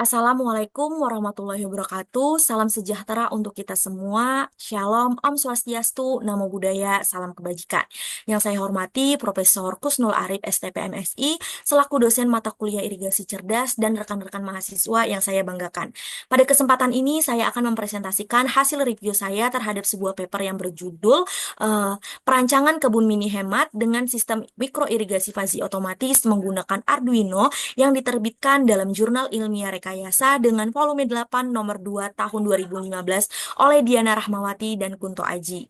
Assalamualaikum warahmatullahi wabarakatuh. Salam sejahtera untuk kita semua. Shalom, Om Swastiastu, Namo Buddhaya, Salam Kebajikan. Yang saya hormati Profesor Kusnul Arif, STP MSI, selaku dosen mata kuliah irigasi cerdas dan rekan-rekan mahasiswa yang saya banggakan. Pada kesempatan ini, saya akan mempresentasikan hasil review saya terhadap sebuah paper yang berjudul eh, Perancangan Kebun Mini Hemat dengan Sistem Mikroirigasi Fazi Otomatis menggunakan Arduino yang diterbitkan dalam Jurnal Ilmiah Rekayasa dengan volume 8 nomor 2 tahun 2015 oleh Diana Rahmawati dan Kunto Aji.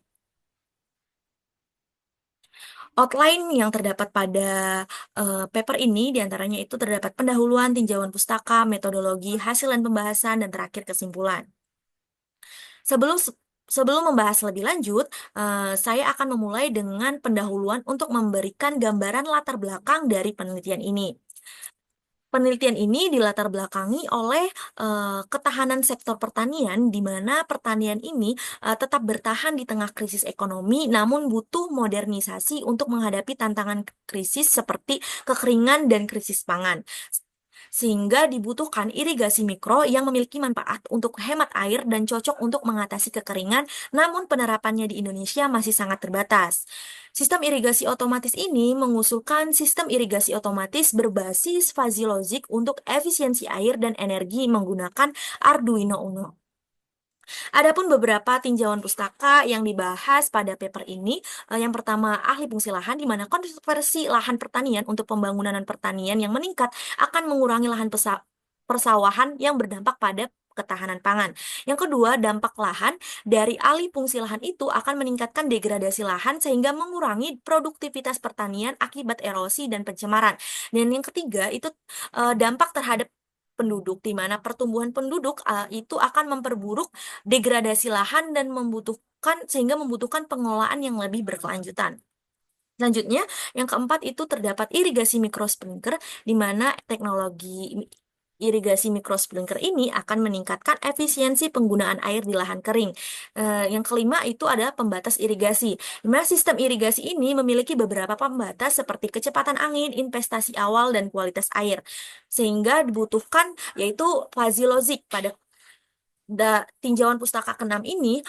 Outline yang terdapat pada paper ini diantaranya itu terdapat pendahuluan, tinjauan pustaka, metodologi, hasil dan pembahasan, dan terakhir kesimpulan. Sebelum Sebelum membahas lebih lanjut, saya akan memulai dengan pendahuluan untuk memberikan gambaran latar belakang dari penelitian ini. Penelitian ini dilatar belakangi oleh ketahanan sektor pertanian, di mana pertanian ini tetap bertahan di tengah krisis ekonomi, namun butuh modernisasi untuk menghadapi tantangan krisis seperti kekeringan dan krisis pangan. Sehingga dibutuhkan irigasi mikro yang memiliki manfaat untuk hemat air dan cocok untuk mengatasi kekeringan, namun penerapannya di Indonesia masih sangat terbatas. Sistem irigasi otomatis ini mengusulkan sistem irigasi otomatis berbasis fuzzy logic untuk efisiensi air dan energi menggunakan Arduino Uno. Adapun beberapa tinjauan pustaka yang dibahas pada paper ini, yang pertama ahli fungsi lahan, di mana konversi lahan pertanian untuk pembangunan pertanian yang meningkat akan mengurangi lahan persawahan yang berdampak pada ketahanan pangan. Yang kedua, dampak lahan dari alih fungsi lahan itu akan meningkatkan degradasi lahan sehingga mengurangi produktivitas pertanian akibat erosi dan pencemaran. Dan yang ketiga, itu dampak terhadap penduduk, di mana pertumbuhan penduduk itu akan memperburuk degradasi lahan dan membutuhkan pengelolaan yang lebih berkelanjutan. Selanjutnya, yang keempat itu terdapat irigasi mikrosprinkler, di mana teknologi irigasi mikrosprinkler ini akan meningkatkan efisiensi penggunaan air di lahan kering. Yang kelima itu adalah pembatas irigasi, di mana sistem irigasi ini memiliki beberapa pembatas seperti kecepatan angin, investasi awal, dan kualitas air. Sehingga dibutuhkan yaitu fuzzy logic pada tinjauan pustaka ke-6 ini,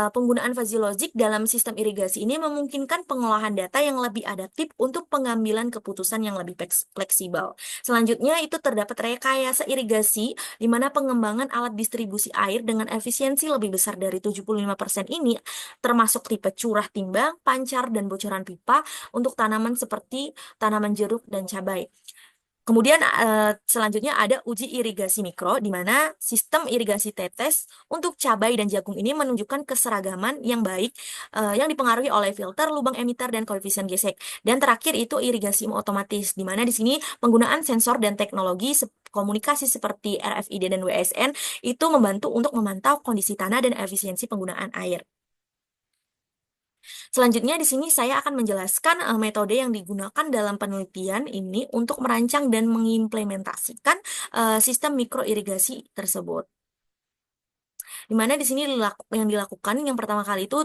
penggunaan fuzzy logic dalam sistem irigasi ini memungkinkan pengolahan data yang lebih adaptif untuk pengambilan keputusan yang lebih fleksibel. Selanjutnya itu terdapat rekayasa irigasi, di mana pengembangan alat distribusi air dengan efisiensi lebih besar dari 75% ini, termasuk tipe curah timbang, pancar, dan bocoran pipa untuk tanaman seperti tanaman jeruk dan cabai. Kemudian selanjutnya ada uji irigasi mikro, di mana sistem irigasi tetes untuk cabai dan jagung ini menunjukkan keseragaman yang baik yang dipengaruhi oleh filter, lubang emitter, dan koefisien gesek. Dan terakhir itu irigasi otomatis, di mana di sini penggunaan sensor dan teknologi komunikasi seperti RFID dan WSN itu membantu untuk memantau kondisi tanah dan efisiensi penggunaan air. Selanjutnya di sini saya akan menjelaskan metode yang digunakan dalam penelitian ini untuk merancang dan mengimplementasikan sistem mikroirigasi tersebut. Di mana di sini yang dilakukan yang pertama kali itu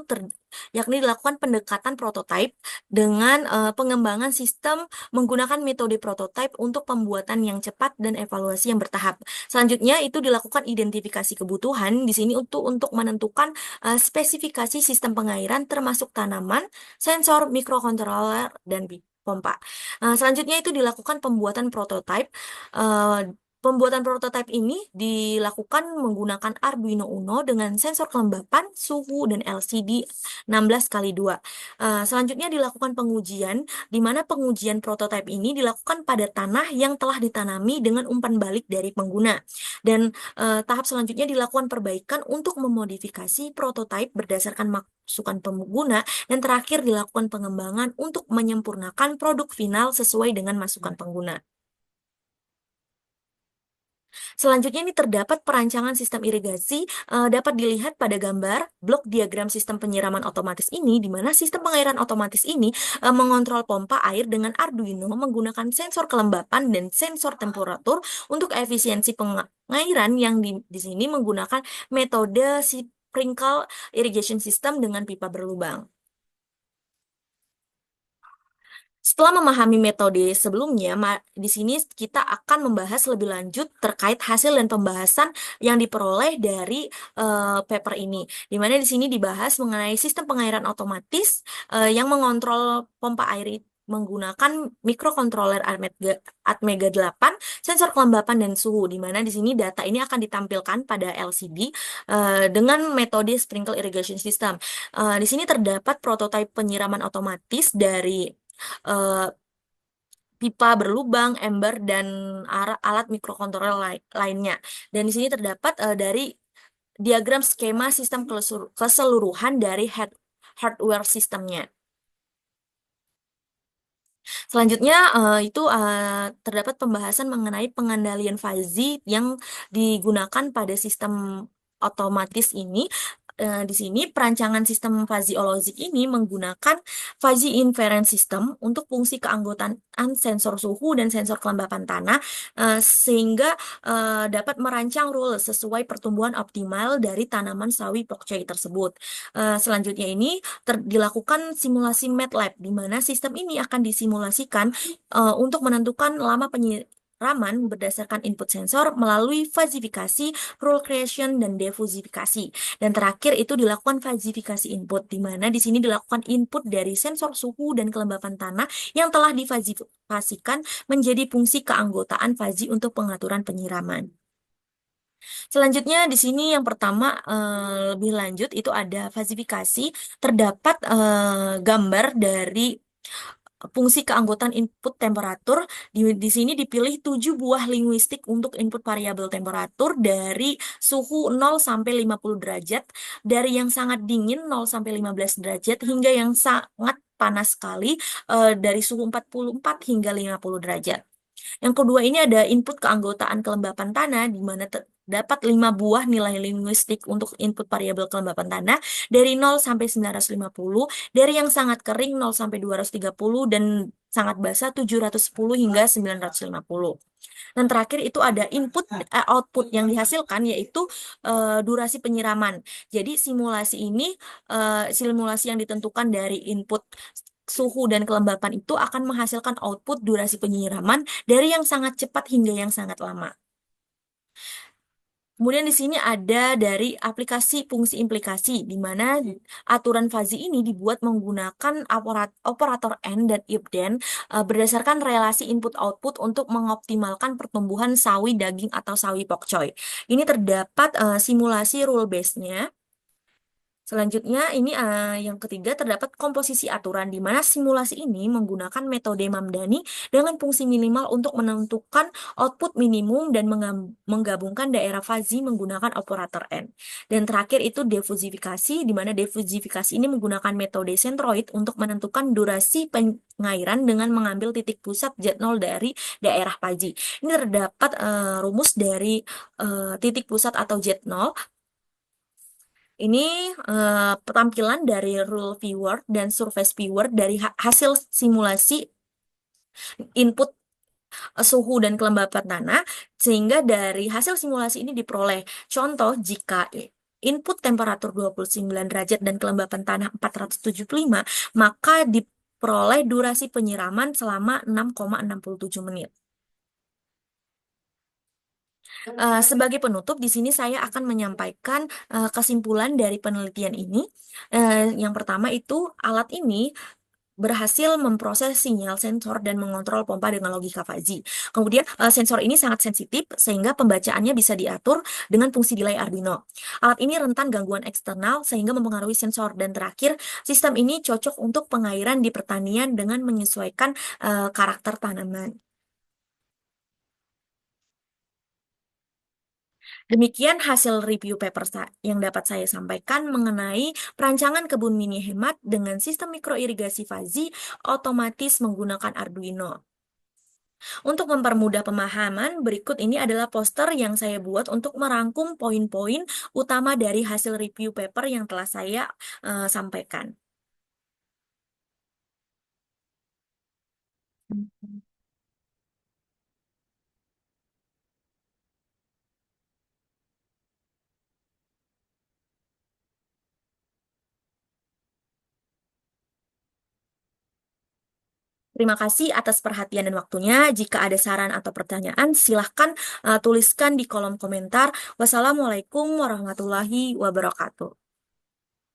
yakni dilakukan pendekatan prototipe dengan pengembangan sistem menggunakan metode prototipe untuk pembuatan yang cepat dan evaluasi yang bertahap. Selanjutnya itu dilakukan identifikasi kebutuhan di sini untuk menentukan spesifikasi sistem pengairan termasuk tanaman, sensor, mikrokontroler, dan pompa. Selanjutnya itu dilakukan pembuatan prototipe. Pembuatan prototipe ini dilakukan menggunakan Arduino Uno dengan sensor kelembapan, suhu, dan LCD 16x2. Selanjutnya dilakukan pengujian, di mana pengujian prototipe ini dilakukan pada tanah yang telah ditanami dengan umpan balik dari pengguna. Dan tahap selanjutnya dilakukan perbaikan untuk memodifikasi prototipe berdasarkan masukan pengguna, dan terakhir dilakukan pengembangan untuk menyempurnakan produk final sesuai dengan masukan pengguna. Selanjutnya ini terdapat perancangan sistem irigasi, dapat dilihat pada gambar blok diagram sistem penyiraman otomatis ini, di mana sistem pengairan otomatis ini mengontrol pompa air dengan Arduino menggunakan sensor kelembapan dan sensor temperatur untuk efisiensi pengairan yang di sini menggunakan metode sprinkle irrigation system dengan pipa berlubang. Setelah memahami metode sebelumnya, di sini kita akan membahas lebih lanjut terkait hasil dan pembahasan yang diperoleh dari paper ini. Di mana di sini dibahas mengenai sistem pengairan otomatis yang mengontrol pompa air menggunakan mikrokontroler Atmega 8, sensor kelembapan dan suhu. Di mana di sini data ini akan ditampilkan pada LCD dengan metode sprinkle irrigation system. Di sini terdapat prototipe penyiraman otomatis dari eh, pipa berlubang, ember, dan alat mikrokontroler lainnya. Dan di sini terdapat dari diagram skema sistem keseluruhan dari hardware sistemnya. Selanjutnya itu terdapat pembahasan mengenai pengendalian fuzzy yang digunakan pada sistem otomatis ini. Di sini perancangan sistem fuzzy logic ini menggunakan fuzzy inference system untuk fungsi keanggotaan sensor suhu dan sensor kelembapan tanah sehingga dapat merancang rule sesuai pertumbuhan optimal dari tanaman sawi pokcai tersebut. Selanjutnya ini dilakukan simulasi MATLAB, di mana sistem ini akan disimulasikan untuk menentukan lama penyiraman berdasarkan input sensor melalui fazifikasi, rule creation, dan defusifikasi. Dan terakhir itu dilakukan fazifikasi input, di mana di sini dilakukan input dari sensor suhu dan kelembapan tanah yang telah difazifikasikan menjadi fungsi keanggotaan fazi untuk pengaturan penyiraman. Selanjutnya di sini yang pertama lebih lanjut itu ada falsifikasi. Terdapat gambar dari fungsi keanggotaan input temperatur. Di sini dipilih 7 buah linguistik untuk input variabel temperatur dari suhu 0 sampai 50 derajat, dari yang sangat dingin 0 sampai 15 derajat hingga yang sangat panas sekali dari suhu 44 hingga 50 derajat. Yang kedua ini ada input keanggotaan kelembapan tanah, di mana terdapat 5 buah nilai linguistik untuk input variabel kelembapan tanah dari 0 sampai 950, dari yang sangat kering 0 sampai 230, dan sangat basah 710 hingga 950. Dan terakhir itu ada output yang dihasilkan, yaitu durasi penyiraman. Jadi simulasi yang ditentukan dari input suhu dan kelembapan itu akan menghasilkan output durasi penyiraman dari yang sangat cepat hingga yang sangat lama. Kemudian di sini ada dari aplikasi fungsi implikasi, di mana aturan fuzzy ini dibuat menggunakan operator AND dan if then berdasarkan relasi input-output untuk mengoptimalkan pertumbuhan sawi daging atau sawi pokcoy. Ini terdapat simulasi rule base-nya. Selanjutnya, ini yang ketiga terdapat komposisi aturan, di mana simulasi ini menggunakan metode Mamdani dengan fungsi minimal untuk menentukan output minimum dan menggabungkan daerah fuzzy menggunakan operator N. Dan terakhir itu defusifikasi, di mana defusifikasi ini menggunakan metode centroid untuk menentukan durasi pengairan dengan mengambil titik pusat Z0 dari daerah fuzzy. Ini terdapat rumus dari titik pusat atau Z0. Ini tampilan dari rule viewer dan surface viewer dari hasil simulasi input suhu dan kelembapan tanah, sehingga dari hasil simulasi ini diperoleh. Contoh, jika input temperatur 29 derajat dan kelembapan tanah 475, maka diperoleh durasi penyiraman selama 6,67 menit. Sebagai penutup, di sini saya akan menyampaikan kesimpulan dari penelitian ini. Yang pertama itu alat ini berhasil memproses sinyal sensor dan mengontrol pompa dengan logika fuzzy. Kemudian sensor ini sangat sensitif sehingga pembacaannya bisa diatur dengan fungsi delay Arduino. Alat ini rentan gangguan eksternal sehingga mempengaruhi sensor. Dan terakhir, sistem ini cocok untuk pengairan di pertanian dengan menyesuaikan karakter tanaman. Demikian hasil review paper yang dapat saya sampaikan mengenai perancangan kebun mini hemat dengan sistem mikroirigasi fuzzy otomatis menggunakan Arduino. Untuk mempermudah pemahaman, berikut ini adalah poster yang saya buat untuk merangkum poin-poin utama dari hasil review paper yang telah saya sampaikan. Terima kasih atas perhatian dan waktunya. Jika ada saran atau pertanyaan, silahkan tuliskan di kolom komentar. Wassalamualaikum warahmatullahi wabarakatuh.